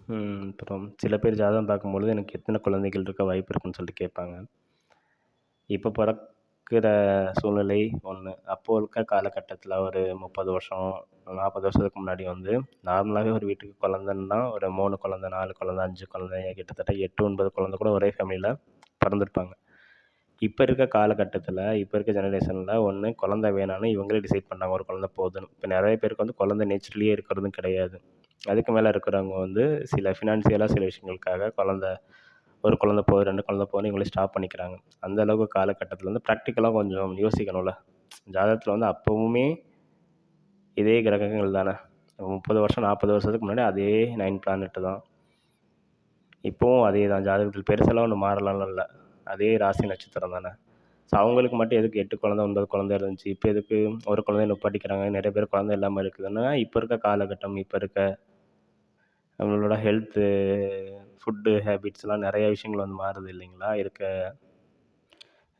அப்புறம் சில பேர் ஜாதகம் பார்க்கும்பொழுது எனக்கு எத்தனை குழந்தைகள் இருக்க வாய்ப்பு இருக்குன்னு சொல்லிட்டு கேட்பாங்க. இப்போ பொறக்கிற சூழ்நிலை ஒன்று. அப்போ இருக்க காலகட்டத்தில ஒரு 30 வருஷம், 40 வருஷத்துக்கு முன்னாடி வந்து நார்மலாவே ஒரு வீட்டுக்கு குழந்தைன்னா ஒரு 3 குழந்தை, 4 குழந்தை, 5 குழந்தை, கிட்டத்தட்ட 8, 9 குழந்தை கூட ஒரே ஃபேமிலியில பிறந்திருப்பாங்க. இப்போ இருக்க காலகட்டத்தில, இப்போ இருக்க ஜெனரேஷனில் ஒண்ணு குழந்தை வேணான்னு இவங்களே டிசைட் பண்ணாங்க. ஒரு குழந்தை போதுன்னு. இப்போ நெறைய பேருக்கு வந்து குழந்தை நேச்சுரலியே இருக்கிறதும் கிடையாது. அதுக்கு மேல இருக்கிறவங்க வந்து சில ஃபினான்சியலா சில விஷயங்களுக்காக ஒரு குழந்தை போதும், 2 குழந்தை போதும்னு இவங்களே ஸ்டாப் பண்ணிக்கிறாங்க. அந்த அளவுக்கு காலகட்டத்தில வந்து ப்ராக்டிக்கலா கொஞ்சம் யோசிக்கணும்ல. ஜாதகத்தில வந்து அப்பவுமே இதே கிரகங்கள் தானே. 30 வருஷம், 40 வருஷத்துக்கு முன்னாடி அதே 9 பிளானெட் தான். இப்பவும் அதே தான். ஜாதகத்தில் பெருசாலாம் ஒண்ணும் மாறலாம்லாம் இல்ல. அதே ராசி நட்சத்திரம் தானே. ஸோ அவங்களுக்கு மட்டும் எதுக்கு 8 குழந்தை, 9 குழந்தை இருந்துச்சு. இப்போ எதுக்கு ஒரு குழந்தைய நிப்பாட்டிக்கிறாங்க. நிறைய பேர் குழந்தை இல்லாம இருக்குதுன்னா, இப்போ இருக்க காலகட்டம், இப்போ இருக்க நம்மளோட ஹெல்த்து, ஃபுட்டு ஹேபிட்ஸ்லாம் நிறைய விஷயங்கள் வந்து மாறுது இல்லைங்களா? இருக்க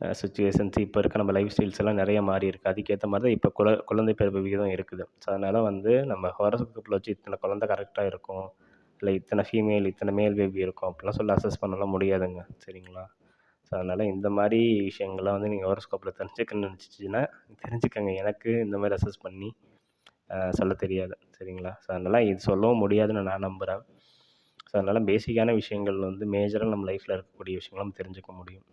சிச்சுவேஷன்ஸ் இப்போ இருக்க நம்ம லைஃப் ஸ்டைல்ஸ் எல்லாம் நிறைய மாறி இருக்கு. அதுக்கேத்த மாரி தான் இப்போ குழந்தை பிறப்பு விகிதம் இருக்குது. ஸோ அதனால வந்து நம்ம ஹாரோஸ்கோப்பில வச்சு இத்தனை குழந்தை கரெக்ட்டா இருக்கும். இல்ல இத்தனை ஃபீமேல், இத்தனை மேல் பேபி இருக்கும். அப்படிலாம் சொல்லி அசஸ் பண்ணலாம் முடியாதுங்க. சரிங்களா? ஸோ அதனால இந்த மாரி விஷயங்கள்லாம் வந்து நீங்க ஹாரோஸ்கோப்பில தெரிஞ்சுக்கணும்னு நினச்சிச்சிங்கன்னா தெரிஞ்சுக்கங்க. எனக்கு இந்த மாரி அசஸ் பண்ணி சொல்ல தெரியாது. சரிங்களா? ஸோ அதனால இது சொல்லவும் முடியாதுன்னு நான் நம்புறேன். ஸோ அதனால பேசிக்கான விஷயங்கள் வந்து மேஜரா நம்ம லைஃப்ல இருக்கக்கூடிய விஷயங்கள நம்ம தெரிஞ்சுக்க முடியும்.